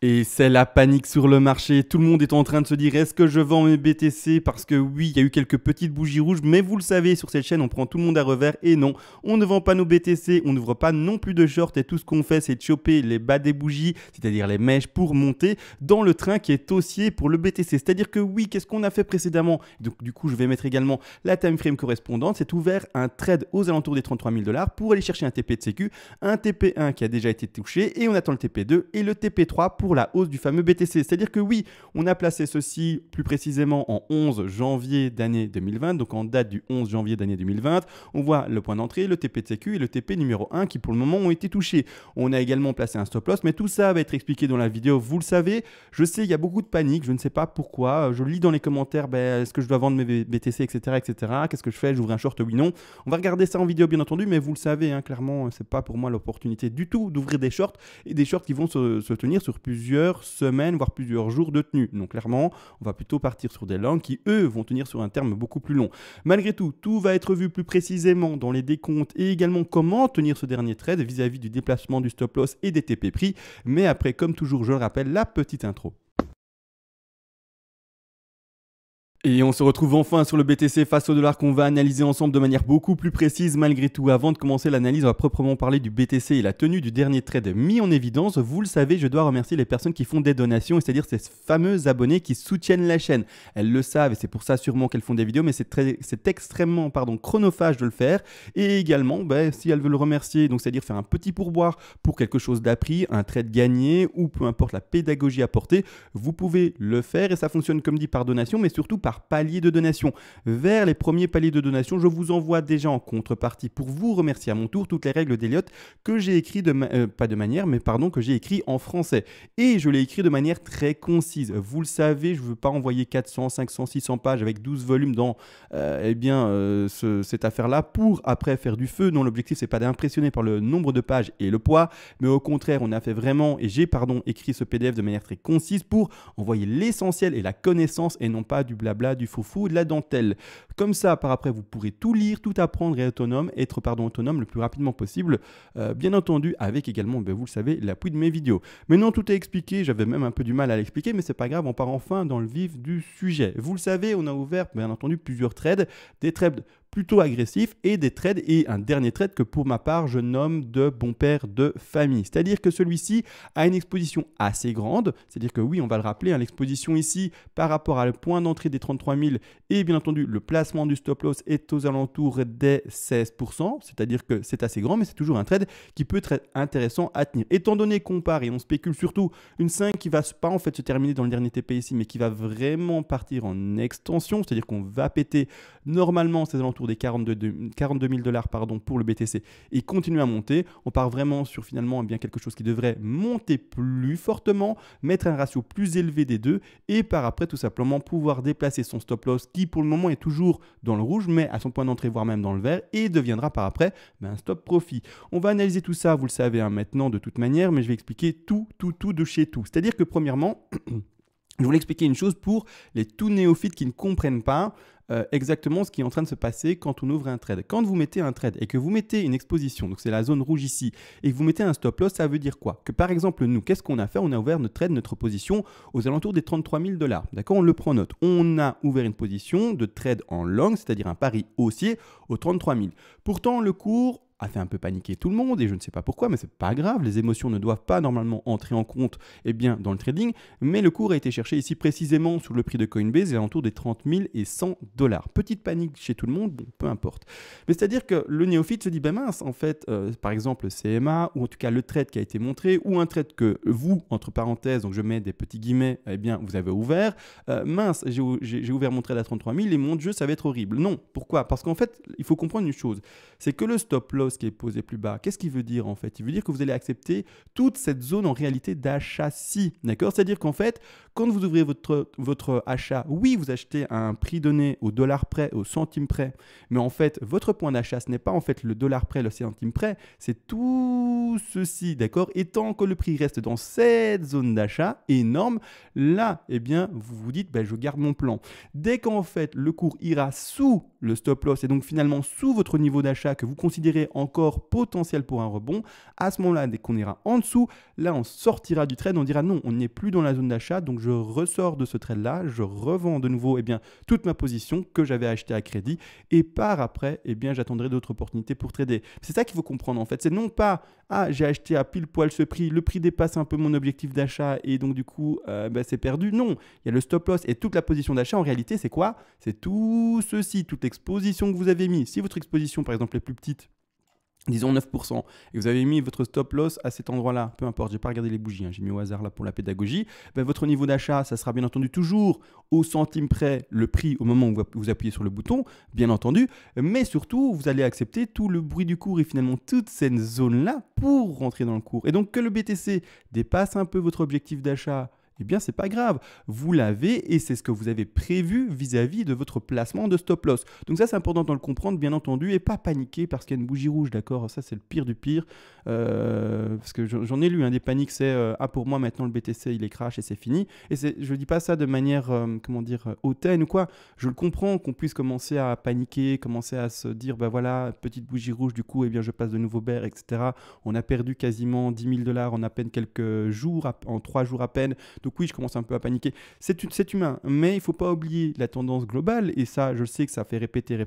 Et c'est la panique sur le marché, tout le monde est en train de se dire est-ce que je vends mes BTC parce que oui, il y a eu quelques petites bougies rouges, mais vous le savez, sur cette chaîne, on prend tout le monde à revers et non, on ne vend pas nos BTC, on n'ouvre pas non plus de short et tout ce qu'on fait, c'est de choper les bas des bougies, c'est-à-dire les mèches pour monter dans le train qui est haussier pour le BTC. C'est-à-dire que oui, qu'est-ce qu'on a fait précédemment? Donc du coup, je vais mettre également la time frame correspondante, c'est ouvert un trade aux alentours des 33 000 $ pour aller chercher un TP de sécu, un TP1 qui a déjà été touché et on attend le TP2 et le TP3 pour la hausse du fameux BTC. C'est-à-dire que oui, on a placé ceci plus précisément en 11 janvier d'année 2020, donc en date du 11 janvier d'année 2020. On voit le point d'entrée, le TP de sécu et le TP numéro 1 qui pour le moment ont été touchés. On a également placé un stop loss, mais tout ça va être expliqué dans la vidéo, vous le savez. Je sais, il y a beaucoup de panique, je ne sais pas pourquoi. Je lis dans les commentaires, est-ce que je dois vendre mes BTC, etc. etc. Qu'est-ce que je fais? J'ouvre un short, oui, non. On va regarder ça en vidéo, bien entendu, mais vous le savez, hein, clairement, c'est pas pour moi l'opportunité du tout d'ouvrir des shorts et des shorts qui vont se tenir sur plusieurs semaines, voire plusieurs jours de tenue. Donc clairement, on va plutôt partir sur des longs qui, eux, vont tenir sur un terme beaucoup plus long. Malgré tout, tout va être vu plus précisément dans les décomptes et également comment tenir ce dernier trade vis-à-vis du déplacement du stop loss et des TP pris. Mais après, comme toujours, je le rappelle, la petite intro. Et on se retrouve enfin sur le BTC face au dollar qu'on va analyser ensemble de manière beaucoup plus précise malgré tout. Avant de commencer l'analyse, on va proprement parler du BTC et la tenue du dernier trade mis en évidence. Vous le savez, je dois remercier les personnes qui font des donations, c'est-à-dire ces fameux abonnés qui soutiennent la chaîne. Elles le savent et c'est pour ça sûrement qu'elles font des vidéos, mais c'est extrêmement chronophage de le faire. Et également, si elles veulent remercier, donc c'est-à-dire faire un petit pourboire pour quelque chose d'appris, un trade gagné ou peu importe la pédagogie apportée, vous pouvez le faire et ça fonctionne comme dit par donation, mais surtout par palier de donation. Vers les premiers paliers de donation, je vous envoie déjà en contrepartie pour vous remercier à mon tour toutes les règles d'Elliott que j'ai écrit que j'ai écrit en français. Et je l'ai écrit de manière très concise. Vous le savez, je ne veux pas envoyer 400, 500, 600 pages avec 12 volumes dans cette affaire-là pour après faire du feu. Non, l'objectif, c'est pas d'impressionner par le nombre de pages et le poids, mais au contraire, on a fait vraiment, et j'ai écrit ce PDF de manière très concise pour envoyer l'essentiel et la connaissance et non pas du blabla, du foufou, de la dentelle. Comme ça, par après, vous pourrez tout lire, tout apprendre et être autonome le plus rapidement possible. Bien entendu, avec également, vous le savez, l'appui de mes vidéos. Maintenant, tout est expliqué. J'avais même un peu du mal à l'expliquer, mais c'est pas grave. On part enfin dans le vif du sujet. Vous le savez, on a ouvert, bien entendu, plusieurs trades, des trades plutôt agressifs et des trades et un dernier trade que pour ma part je nomme de bon père de famille. C'est-à-dire que celui-ci a une exposition assez grande, c'est-à-dire que oui, on va le rappeler, l'exposition ici par rapport à le point d'entrée des 33 000 et bien entendu le placement du stop loss est aux alentours des 16%, c'est-à-dire que c'est assez grand mais c'est toujours un trade qui peut être intéressant à tenir. Étant donné qu'on part et on spécule surtout une 5 qui va pas en fait se terminer dans le dernier TP ici mais qui va vraiment partir en extension, c'est-à-dire qu'on va péter normalement ces alentours des 42 000 $ pour le BTC et continuer à monter. On part vraiment sur finalement quelque chose qui devrait monter plus fortement, mettre un ratio plus élevé des deux et par après tout simplement pouvoir déplacer son stop loss qui pour le moment est toujours dans le rouge mais à son point d'entrée voire même dans le vert et deviendra par après un stop profit. On va analyser tout ça, vous le savez maintenant de toute manière, mais je vais expliquer tout de chez tout. C'est-à-dire que premièrement, je voulais expliquer une chose pour les tout néophytes qui ne comprennent pas exactement ce qui est en train de se passer quand on ouvre un trade. Quand vous mettez un trade et que vous mettez une exposition, donc c'est la zone rouge ici, et que vous mettez un stop loss, ça veut dire quoi? Que par exemple, nous, qu'est-ce qu'on a fait? On a ouvert notre trade, notre position aux alentours des 33 000 $. D'accord? On le prend note. On a ouvert une position de trade en long, c'est-à-dire un pari haussier aux 33 000. Pourtant, le cours a fait un peu paniquer tout le monde et je ne sais pas pourquoi, mais c'est pas grave, les émotions ne doivent pas normalement entrer en compte dans le trading, mais le cours a été cherché ici précisément sur le prix de Coinbase et alentour des 30 100 $. Petite panique chez tout le monde, bon, peu importe. Mais c'est-à-dire que le néophyte se dit, mince, en fait, par exemple, le CMA, ou en tout cas le trade qui a été montré, ou un trade que vous, entre parenthèses, donc je mets des petits guillemets, vous avez ouvert, mince, j'ai ouvert mon trade à 33 000 et mon jeu, ça va être horrible. Non, pourquoi? Parce qu'en fait, il faut comprendre une chose, c'est que le stop loss qui est posé plus bas, qu'est-ce qu'il veut dire en fait? Il veut dire que vous allez accepter toute cette zone en réalité d'achat-ci, d'accord? C'est-à-dire qu'en fait, quand vous ouvrez votre achat, oui, vous achetez à un prix donné au dollar près, au centime près, mais en fait, votre point d'achat, ce n'est pas en fait le dollar près, le centime près, c'est tout ceci, d'accord? Et tant que le prix reste dans cette zone d'achat énorme, là, vous vous dites, je garde mon plan. Dès qu'en fait, le cours ira sous le stop loss et donc finalement sous votre niveau d'achat que vous considérez encore potentiel pour un rebond. À ce moment-là, dès qu'on ira en dessous, là, on sortira du trade, on dira non, on n'est plus dans la zone d'achat, donc je ressors de ce trade-là, je revends de nouveau toute ma position que j'avais achetée à crédit et par après, j'attendrai d'autres opportunités pour trader. C'est ça qu'il faut comprendre en fait, c'est non pas j'ai acheté à pile poil ce prix, le prix dépasse un peu mon objectif d'achat et donc du coup c'est perdu. Non, il y a le stop loss et toute la position d'achat en réalité c'est quoi? C'est tout ceci, toute l'exposition que vous avez mis. Si votre exposition par exemple est plus petite, disons 9%, et vous avez mis votre stop loss à cet endroit-là, peu importe, je n'ai pas regardé les bougies, j'ai mis au hasard là pour la pédagogie, votre niveau d'achat, ça sera bien entendu toujours au centime près le prix au moment où vous appuyez sur le bouton, bien entendu, mais surtout, vous allez accepter tout le bruit du cours et finalement toute cette zone-là pour rentrer dans le cours. Et donc que le BTC dépasse un peu votre objectif d'achat, c'est pas grave, vous l'avez et c'est ce que vous avez prévu vis-à-vis de votre placement de stop loss. Donc ça, c'est important de le comprendre, bien entendu, et pas paniquer parce qu'il y a une bougie rouge, d'accord? Ça, c'est le pire du pire, parce que j'en ai lu, des paniques, c'est pour moi, maintenant, le BTC, il est crash et c'est fini. Et je dis pas ça de manière, hautaine ou quoi. Je le comprends qu'on puisse commencer à paniquer, commencer à se dire, voilà, petite bougie rouge, du coup, je passe de nouveau bear, etc. On a perdu quasiment 10 000 $ en à peine quelques jours, en 3 jours à peine. Donc oui, je commence un peu à paniquer. C'est humain, mais il ne faut pas oublier la tendance globale. Et ça, je sais que ça fait répéter,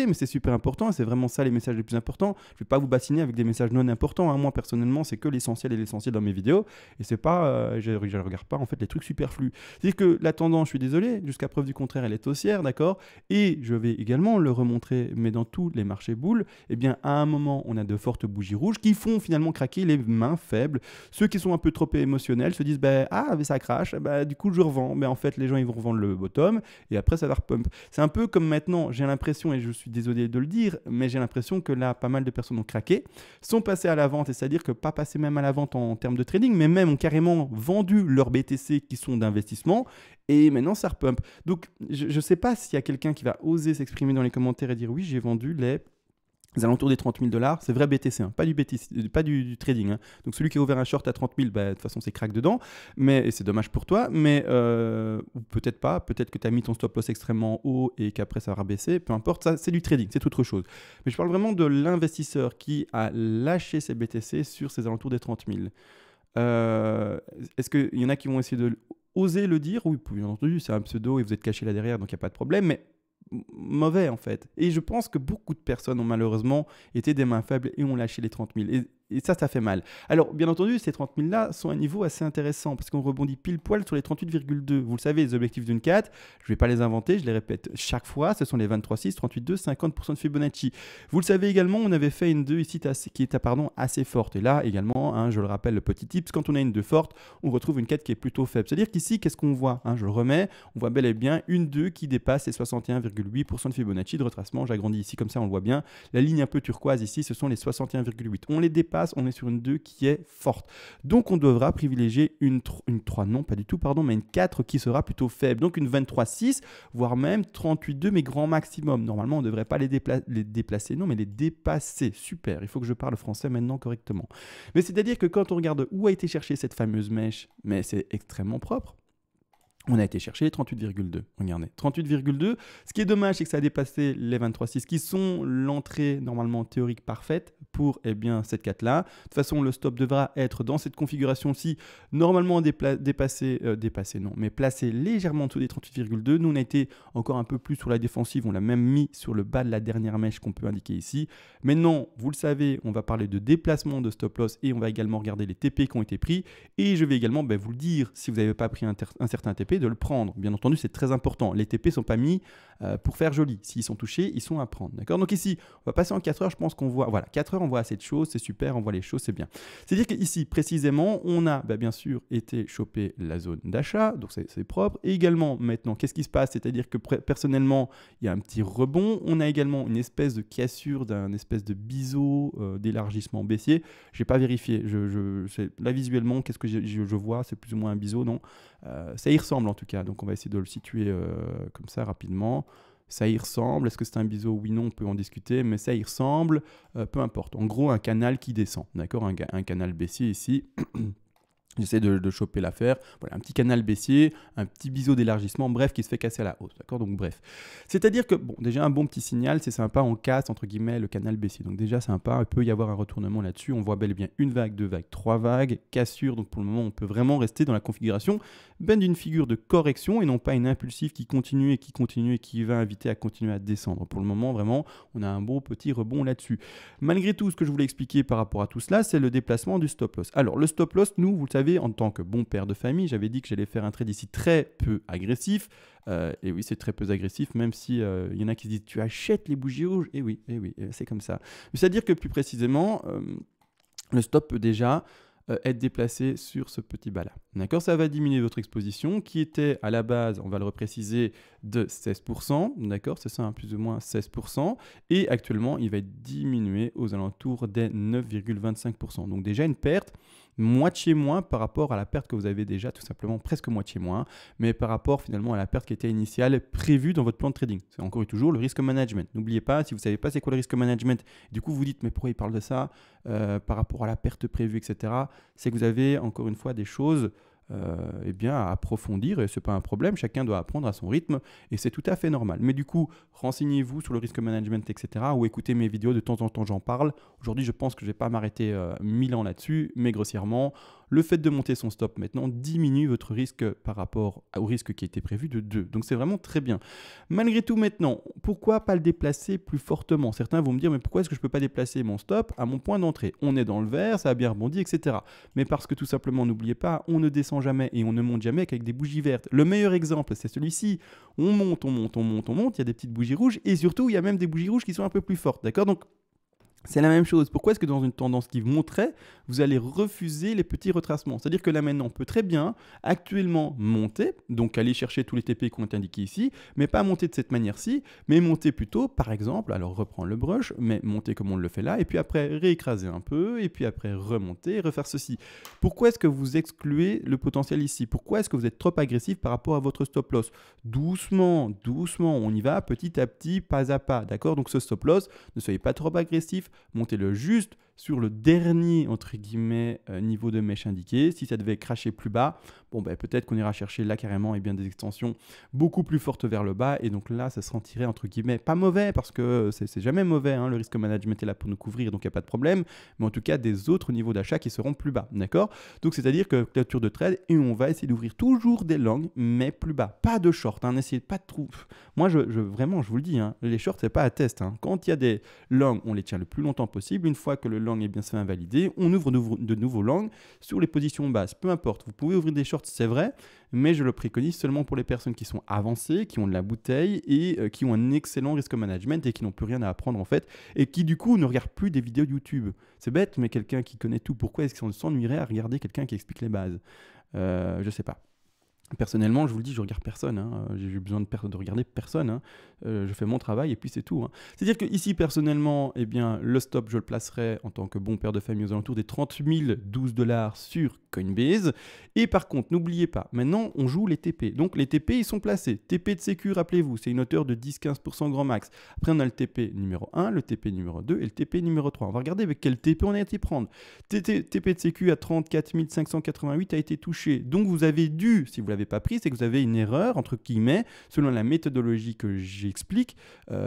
mais c'est super important. Et c'est vraiment ça les messages les plus importants. Je ne vais pas vous bassiner avec des messages non importants. Moi, personnellement, c'est que l'essentiel et l'essentiel dans mes vidéos. Et c'est pas, je ne regarde pas en fait les trucs superflus. C'est-à-dire que la tendance, je suis désolé, jusqu'à preuve du contraire, elle est haussière, d'accord? Et je vais également le remontrer, mais dans tous les marchés boules, à un moment, on a de fortes bougies rouges qui font finalement craquer les mains faibles. Ceux qui sont un peu trop émotionnels se disent, mais ça crash, du coup je revends. Mais en fait, les gens ils vont revendre le bottom et après ça va repump. C'est un peu comme maintenant, j'ai l'impression, et je suis désolé de le dire, mais j'ai l'impression que là, pas mal de personnes ont craqué, sont passées à la vente, et c'est-à-dire que pas passées même à la vente en termes de trading, mais même ont carrément vendu leurs BTC qui sont d'investissement et maintenant ça repump. Donc je ne sais pas s'il y a quelqu'un qui va oser s'exprimer dans les commentaires et dire oui, j'ai vendu les alentours des 30 000 $, c'est vrai BTC, pas du BTC, pas du trading. Donc celui qui a ouvert un short à 30 000, de toute façon c'est crack dedans, et c'est dommage pour toi, mais ou peut-être pas, peut-être que tu as mis ton stop loss extrêmement haut et qu'après ça va baisser, peu importe, ça c'est du trading, c'est autre chose. Mais je parle vraiment de l'investisseur qui a lâché ses BTC sur ces alentours des 30 000. Est-ce qu'il y en a qui vont essayer de oser le dire? Oui, bien entendu, c'est un pseudo et vous êtes caché là derrière, donc il n'y a pas de problème, mais mauvais en fait. Et je pense que beaucoup de personnes ont malheureusement été des mains faibles et ont lâché les 30 000. Et ça fait mal. Alors, bien entendu, ces 30 000 là sont à un niveau assez intéressant parce qu'on rebondit pile poil sur les 38,2. Vous le savez, les objectifs d'une 4, je ne vais pas les inventer, je les répète chaque fois, ce sont les 23,6, 38,2, 50% de Fibonacci. Vous le savez également, on avait fait une 2 ici qui est assez forte. Et là également, je le rappelle, le petit tips, quand on a une 2 forte, on retrouve une 4 qui est plutôt faible. C'est-à-dire qu'ici, qu'est-ce qu'on voit? Je le remets, on voit bel et bien une 2 qui dépasse les 61,8% de Fibonacci de retracement. J'agrandis ici comme ça, on le voit bien. La ligne un peu turquoise ici, ce sont les 61,8. On les dépasse, on est sur une 2 qui est forte. Donc on devra privilégier une 3, non pas du tout, pardon, mais une 4 qui sera plutôt faible. Donc une 23,6, voire même 38,2, mais grand maximum. Normalement, on ne devrait pas les déplacer, non, mais les dépasser. Super, il faut que je parle français maintenant correctement. Mais c'est-à-dire que quand on regarde où a été cherchée cette fameuse mèche, mais c'est extrêmement propre. On a été chercher les 38,2. Regardez, 38,2. Ce qui est dommage, c'est que ça a dépassé les 23,6 qui sont l'entrée normalement théorique parfaite pour cette 4-là. De toute façon, le stop devra être dans cette configuration-ci, normalement placé légèrement en dessous des 38,2. Nous, on a été encore un peu plus sur la défensive. On l'a même mis sur le bas de la dernière mèche qu'on peut indiquer ici. Maintenant, vous le savez, on va parler de déplacement de stop loss et on va également regarder les TP qui ont été pris. Et je vais également vous le dire, si vous n'avez pas pris un certain TP, de le prendre. Bien entendu, c'est très important. Les TP ne sont pas mis pour faire joli. S'ils sont touchés, ils sont à prendre. D'accord? Donc ici, on va passer en 4 heures. Je pense qu'on voit, 4 heures, on voit assez de choses. C'est super, on voit les choses, c'est bien. C'est-à-dire qu'ici, précisément, on a bien sûr été choper la zone d'achat. Donc c'est propre. Et également, maintenant, qu'est-ce qui se passe? C'est-à-dire que personnellement, il y a un petit rebond. On a également une espèce de cassure d'un espèce de biseau d'élargissement baissier. Je n'ai pas vérifié. Là, visuellement, qu'est-ce que je vois? C'est plus ou moins un biseau, non? Ça y ressemble en tout cas, donc on va essayer de le situer comme ça rapidement. Ça y ressemble, est-ce que c'est un biseau? Oui, non, on peut en discuter, mais ça y ressemble, peu importe. En gros, un canal qui descend, d'accord, un canal baissier ici. J'essaie de choper l'affaire. Voilà, un petit canal baissier, un petit biseau d'élargissement, bref, qui se fait casser à la hausse. D'accord? Donc, bref. C'est-à-dire que, bon, déjà, un bon petit signal, c'est sympa, on casse, entre guillemets, le canal baissier. Donc, déjà, sympa, il peut y avoir un retournement là-dessus. On voit bel et bien une vague, deux vagues, trois vagues, cassure. Donc, pour le moment, on peut vraiment rester dans la configuration d'une figure de correction et non pas une impulsive qui continue et qui va inviter à continuer à descendre. Pour le moment, vraiment, on a un beau petit rebond là-dessus. Malgré tout, ce que je voulais expliquer par rapport à tout cela, c'est le déplacement du stop loss. Alors, le stop loss, nous, vous le savez, en tant que bon père de famille, j'avais dit que j'allais faire un trade ici très peu agressif. Et oui, c'est très peu agressif, même si il y en a qui se disent tu achètes les bougies rouges. Et oui, c'est comme ça. C'est-à-dire que plus précisément, le stop peut déjà être déplacé sur ce petit bas là. D'accord? Ça va diminuer votre exposition qui était à la base, on va le repréciser, de 16%. D'accord? C'est ça, hein, plus ou moins 16%. Et actuellement, il va être diminué aux alentours des 9,25%. Donc déjà une perte moitié moins par rapport à la perte que vous avez déjà, tout simplement presque moitié moins, mais par rapport finalement à la perte qui était initiale prévue dans votre plan de trading. C'est encore et toujours le risque management. N'oubliez pas, si vous ne savez pas c'est quoi le risque management, du coup vous dites mais pourquoi il parle de ça par rapport à la perte prévue, etc. C'est que vous avez encore une fois des choses eh bien, à approfondir et ce n'est pas un problème, chacun doit apprendre à son rythme et c'est tout à fait normal. Mais du coup, renseignez-vous sur le risque management, etc. ou écoutez mes vidéos, de temps en temps j'en parle. Aujourd'hui, je pense que je ne vais pas m'arrêter 1000 ans là-dessus, mais grossièrement, le fait de monter son stop maintenant diminue votre risque par rapport au risque qui a été prévu de 2. Donc c'est vraiment très bien. Malgré tout maintenant, pourquoi pas le déplacer plus fortement? Certains vont me dire, mais pourquoi est-ce que je ne peux pas déplacer mon stop à mon point d'entrée? On est dans le vert, ça a bien rebondi, etc. Mais parce que tout simplement, n'oubliez pas, on ne descend jamais et on ne monte jamais qu'avec des bougies vertes. Le meilleur exemple, c'est celui-ci. On monte, il y a des petites bougies rouges et surtout, il y a même des bougies rouges qui sont un peu plus fortes. D'accord? Donc, c'est la même chose. Pourquoi est-ce que dans une tendance qui monterait, vous allez refuser les petits retracements? C'est-à-dire que là maintenant, on peut très bien actuellement monter, donc aller chercher tous les TP qui ont été indiqués ici, mais pas monter de cette manière-ci, mais monter plutôt, par exemple, alors reprendre le brush, mais monter comme on le fait là, et puis après réécraser un peu, et puis après remonter, refaire ceci. Pourquoi est-ce que vous excluez le potentiel ici? Pourquoi est-ce que vous êtes trop agressif par rapport à votre stop loss? Doucement, doucement, on y va petit à petit, pas à pas, d'accord? Donc ce stop loss, ne soyez pas trop agressif, montez-le juste sur le dernier, entre guillemets, niveau de mèche indiqué. Si ça devait cracher plus bas, bon, ben, peut-être qu'on ira chercher là carrément des extensions beaucoup plus fortes vers le bas. Et donc là, ça se sentirait, entre guillemets, pas mauvais, parce que c'est jamais mauvais, hein, le risque management est là pour nous couvrir, donc il n'y a pas de problème. Mais en tout cas, des autres niveaux d'achat qui seront plus bas, d'accord? Donc c'est-à-dire que clôture de trade, et on va essayer d'ouvrir toujours des longs, mais plus bas. Pas de short, hein, n'essayez pas de trop. Moi, vraiment, je vous le dis, hein, les shorts, c'est pas à test. Hein. Quand il y a des longs, on les tient le plus longtemps possible. Une fois que le long est bien se fait invalider, on ouvre de nouveaux longs sur les positions basses. Peu importe, vous pouvez ouvrir des shorts, c'est vrai, mais je le préconise seulement pour les personnes qui sont avancées, qui ont de la bouteille et qui ont un excellent risque management et qui n'ont plus rien à apprendre en fait, et qui du coup ne regardent plus des vidéos YouTube. C'est bête, mais quelqu'un qui connaît tout, pourquoi est-ce qu'on s'ennuierait à regarder quelqu'un qui explique les bases? Je sais pas. Personnellement, je vous le dis, je regarde personne. Hein. J'ai besoin de regarder personne. Hein. Je fais mon travail et puis c'est tout. Hein. C'est-à-dire que ici, personnellement, eh bien, le stop, je le placerai en tant que bon père de famille aux alentours des 30 012 $ sur Coinbase. Et par contre, n'oubliez pas, maintenant, on joue les TP. Donc, les TP, ils sont placés. TP de sécu, rappelez-vous, c'est une hauteur de 10-15% grand max. Après, on a le TP numéro 1, le TP numéro 2 et le TP numéro 3. On va regarder avec quel TP on a été prendre. TP de sécu à 34 588 a été touché. Donc, vous avez dû, si vous l'avez pas pris, c'est que vous avez une erreur, entre guillemets, selon la méthodologie que j'explique,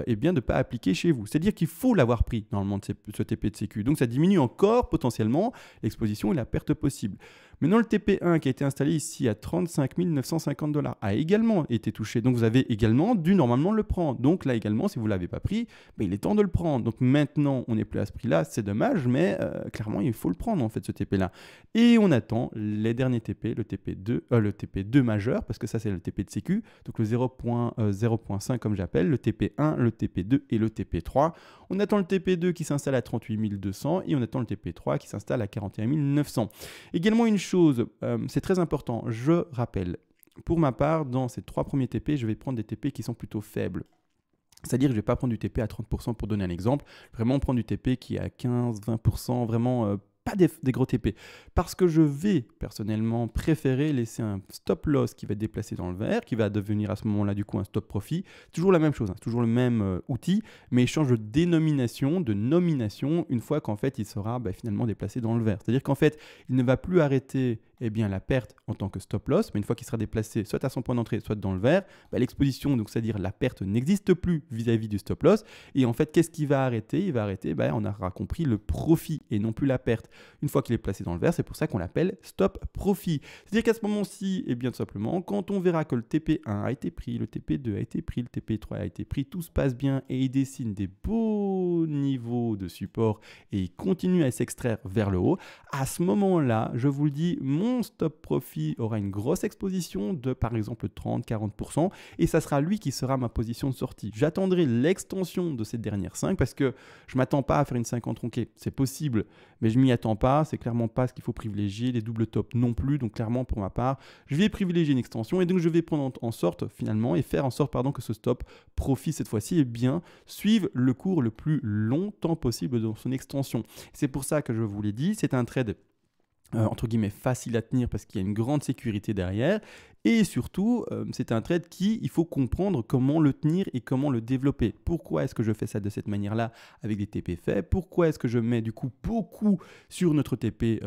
eh bien de ne pas appliquer chez vous. C'est-à-dire qu'il faut l'avoir pris, normalement, ce TP de sécu. Donc, ça diminue encore, potentiellement, l'exposition et la perte possible. Maintenant, le TP1 qui a été installé ici à 35 950 $ a également été touché. Donc, vous avez également dû normalement le prendre. Donc, là également, si vous ne l'avez pas pris, ben, il est temps de le prendre. Donc, maintenant, on n'est plus à ce prix-là. C'est dommage, mais clairement, il faut le prendre, en fait, ce TP-là. Et on attend les derniers TP, le TP2 majeur, parce que ça, c'est le TP de sécu. Donc, le 0.5, comme j'appelle, le TP1, le TP2 et le TP3. On attend le TP2 qui s'installe à 38 200 et on attend le TP3 qui s'installe à 41 900. Également, une chose, c'est très important, je rappelle, pour ma part, dans ces 3 premiers TP, je vais prendre des TP qui sont plutôt faibles. C'est-à-dire que je ne vais pas prendre du TP à 30% pour donner un exemple, vraiment prendre du TP qui est à 15-20%, vraiment pas des gros TP, parce que je vais personnellement préférer laisser un stop loss qui va être déplacé dans le vert, qui va devenir à ce moment-là du coup un stop profit. Toujours la même chose, hein, toujours le même outil, mais il change de dénomination, de nomination, une fois qu'en fait il sera finalement déplacé dans le vert. C'est-à-dire qu'en fait il ne va plus arrêter la perte en tant que stop loss, mais une fois qu'il sera déplacé soit à son point d'entrée, soit dans le vert, l'exposition, donc c'est-à-dire la perte n'existe plus vis-à-vis du stop loss. Et en fait, qu'est-ce qui va arrêter? Il va arrêter, on aura compris, le profit et non plus la perte. Une fois qu'il est placé dans le vert, c'est pour ça qu'on l'appelle stop profit. C'est-à-dire qu'à ce moment-ci, tout simplement, quand on verra que le TP1 a été pris, le TP2 a été pris, le TP3 a été pris, tout se passe bien et il dessine des beaux niveaux de support et il continue à s'extraire vers le haut, à ce moment-là, je vous le dis, mon stop profit aura une grosse exposition de par exemple 30-40% et ça sera lui qui sera ma position de sortie. J'attendrai l'extension de ces dernières 5 parce que je ne m'attends pas à faire une 50 tronquée. C'est possible, mais je ne m'y attends pas. C'est clairement pas ce qu'il faut privilégier. Les doubles tops non plus. Donc clairement, pour ma part, je vais privilégier une extension et donc je vais prendre en sorte finalement et faire en sorte que ce stop profit cette fois-ci suive le cours le plus longtemps possible dans son extension. C'est pour ça que je vous l'ai dit, c'est un trade entre guillemets facile à tenir parce qu'il y a une grande sécurité derrière et surtout c'est un trade il faut comprendre comment le tenir et comment le développer. Pourquoi est-ce que je fais ça de cette manière-là avec des TP faibles? Pourquoi est-ce que je mets du coup beaucoup sur notre TP,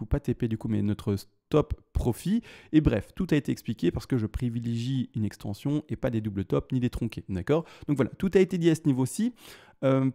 pas TP mais notre stop profit? Et bref, tout a été expliqué parce que je privilégie une extension et pas des doubles tops ni des tronqués, d'accord? Donc voilà, tout a été dit à ce niveau-ci.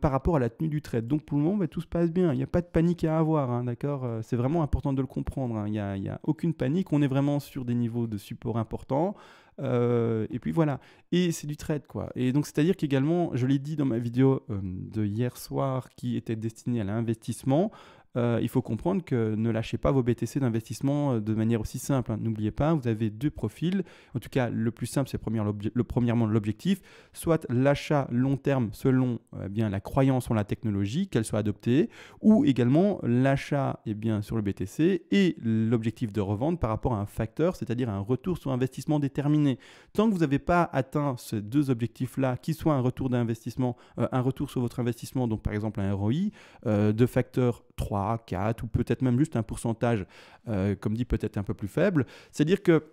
Par rapport à la tenue du trade. Donc pour le moment, tout se passe bien. Il n'y a pas de panique à avoir, hein, d'accord? C'est vraiment important de le comprendre. Hein. Il n'y a aucune panique. On est vraiment sur des niveaux de support importants. Et puis voilà. Et c'est du trade, quoi. Et donc c'est-à-dire qu'également, je l'ai dit dans ma vidéo de hier soir qui était destinée à l'investissement, il faut comprendre que ne lâchez pas vos BTC d'investissement de manière aussi simple. Hein. N'oubliez pas, vous avez deux profils. En tout cas, le plus simple, c'est premièrement l'objectif, soit l'achat long terme selon la croyance en la technologie, qu'elle soit adoptée, ou également l'achat sur le BTC et l'objectif de revente par rapport à un facteur, c'est-à-dire un retour sur investissement déterminé. Tant que vous n'avez pas atteint ces deux objectifs-là, qui soit un retour d'investissement, un retour sur votre investissement, donc par exemple un ROI, de facteur 3, 4 ou peut-être même juste un pourcentage, comme dit, peut-être un peu plus faible. C'est-à-dire que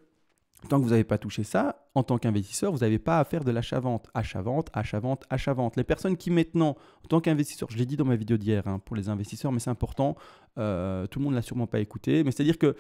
tant que vous n'avez pas touché ça, en tant qu'investisseur, vous n'avez pas à faire de l'achat-vente. Achat-vente, achat-vente, achat-vente. Les personnes qui maintenant, en tant qu'investisseur, je l'ai dit dans ma vidéo d'hier pour les investisseurs, mais c'est important, tout le monde ne l'a sûrement pas écouté, mais c'est-à-dire que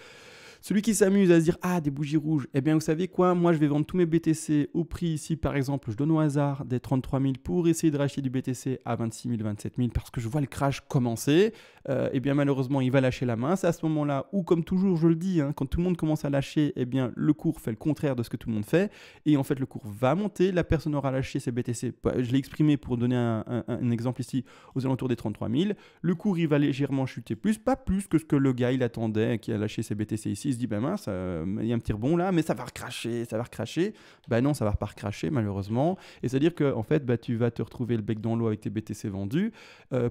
celui qui s'amuse à se dire « Ah, des bougies rouges », vous savez quoi, moi je vais vendre tous mes BTC au prix ici, par exemple, je donne au hasard des 33 000 pour essayer de racheter du BTC à 26 000, 27 000 parce que je vois le crash commencer. Malheureusement, il va lâcher la main. C'est à ce moment-là où, comme toujours, je le dis, quand tout le monde commence à lâcher, le cours fait le contraire de ce que tout le monde fait. Et en fait, le cours va monter. La personne aura lâché ses BTC. Je l'ai exprimé pour donner un exemple ici aux alentours des 33 000. Le cours, il va légèrement chuter pas plus que ce que le gars, il attendait, qui a lâché ses BTC ici. Il se dit, mince, il y a un petit rebond là, mais ça va recracher, ça va recracher. Non, ça va pas recracher, malheureusement. Et c'est-à-dire que, en fait, tu vas te retrouver le bec dans l'eau avec tes BTC vendus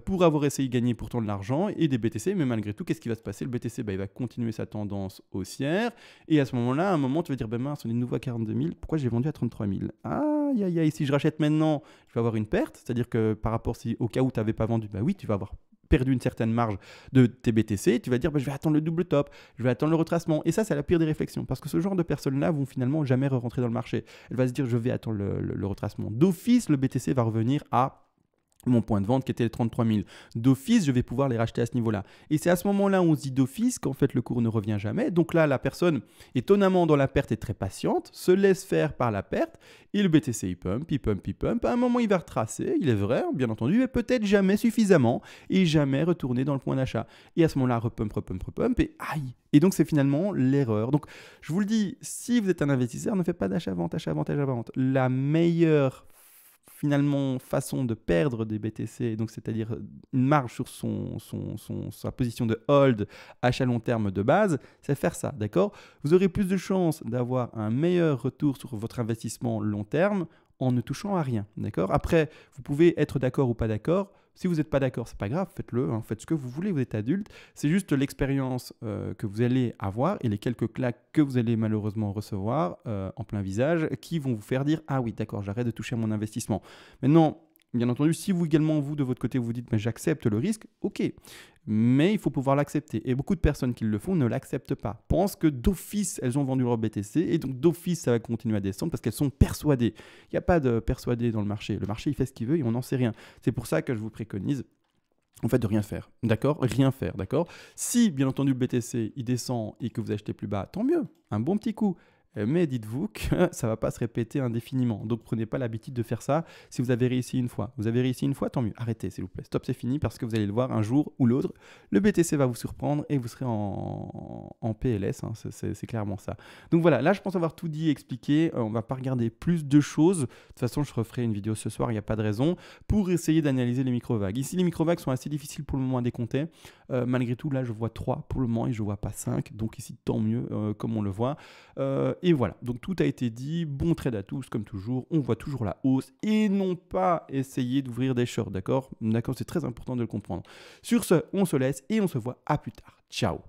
pour avoir essayé de gagner pourtant de l'argent et des BTC, mais malgré tout, qu'est-ce qui va se passer? Le BTC, il va continuer sa tendance haussière. Et à ce moment-là, à un moment, tu vas dire, mince, on est de nouveau à 42 000, pourquoi j'ai vendu à 33 000? Aïe, aïe, aïe, si je rachète maintenant, je vais avoir une perte. C'est-à-dire que par rapport, si au cas où tu n'avais pas vendu, oui, tu vas avoir perdu une certaine marge de tes BTC, tu vas dire je vais attendre le double top, je vais attendre le retracement. Et ça, c'est la pire des réflexions parce que ce genre de personnes-là vont finalement jamais rentrer dans le marché. Elle va se dire je vais attendre le retracement. D'office, le BTC va revenir à mon point de vente qui était les 33 000. D'office, je vais pouvoir les racheter à ce niveau-là. Et c'est à ce moment-là où on se dit d'office qu'en fait le cours ne revient jamais. Donc là, la personne, étonnamment dans la perte, est très patiente, se laisse faire par la perte et le BTC, il pump, il pump, il pump. À un moment, il va retracer, il est vrai, bien entendu, mais peut-être jamais suffisamment et jamais retourner dans le point d'achat. Et à ce moment-là, repump, repump, repump et aïe. Et donc, c'est finalement l'erreur. Donc, je vous le dis, si vous êtes un investisseur, ne faites pas d'achat-vente, achat-vente, achat-vente. La meilleure finalement façon de perdre des BTC, donc c'est-à-dire une marge sur sa position de hold achat long terme de base, c'est faire ça, d'accord? Vous aurez plus de chances d'avoir un meilleur retour sur votre investissement long terme en ne touchant à rien, d'accord? Après, vous pouvez être d'accord ou pas d'accord. Si vous n'êtes pas d'accord, c'est pas grave, faites-le, faites ce que vous voulez, vous êtes adulte. C'est juste l'expérience que vous allez avoir et les quelques claques que vous allez malheureusement recevoir en plein visage qui vont vous faire dire « Ah oui, d'accord, j'arrête de toucher à mon investissement ». Maintenant, Bien entendu, si vous également, vous, de votre côté, vous dites, mais j'accepte le risque, ok. Mais il faut pouvoir l'accepter. Et beaucoup de personnes qui le font ne l'acceptent pas. Pensent que d'office, elles ont vendu leur BTC et donc d'office, ça va continuer à descendre parce qu'elles sont persuadées. Il n'y a pas de persuadé dans le marché. Le marché, il fait ce qu'il veut et on n'en sait rien. C'est pour ça que je vous préconise en fait de rien faire, d'accord? Rien faire, d'accord? Si, bien entendu, le BTC, il descend et que vous achetez plus bas, tant mieux, un bon petit coup. Mais dites-vous que ça ne va pas se répéter indéfiniment. Donc, prenez pas l'habitude de faire ça si vous avez réussi une fois. Vous avez réussi une fois, tant mieux. Arrêtez, s'il vous plaît. Stop, c'est fini parce que vous allez le voir un jour ou l'autre. Le BTC va vous surprendre et vous serez en PLS. Hein, c'est clairement ça. Donc voilà, là, je pense avoir tout dit et expliqué. On ne va pas regarder plus de choses. De toute façon, je referai une vidéo ce soir, il n'y a pas de raison, pour essayer d'analyser les micro-vagues. Ici, les micro-vagues sont assez difficiles pour le moment à décompter. Malgré tout, là, je vois 3 pour le moment et je ne vois pas 5. Donc ici, tant mieux, comme on le voit. Et voilà, donc tout a été dit, bon trade à tous comme toujours, on voit toujours la hausse et non pas essayer d'ouvrir des shorts, d'accord? D'accord, c'est très important de le comprendre. Sur ce, on se laisse et on se voit à plus tard. Ciao!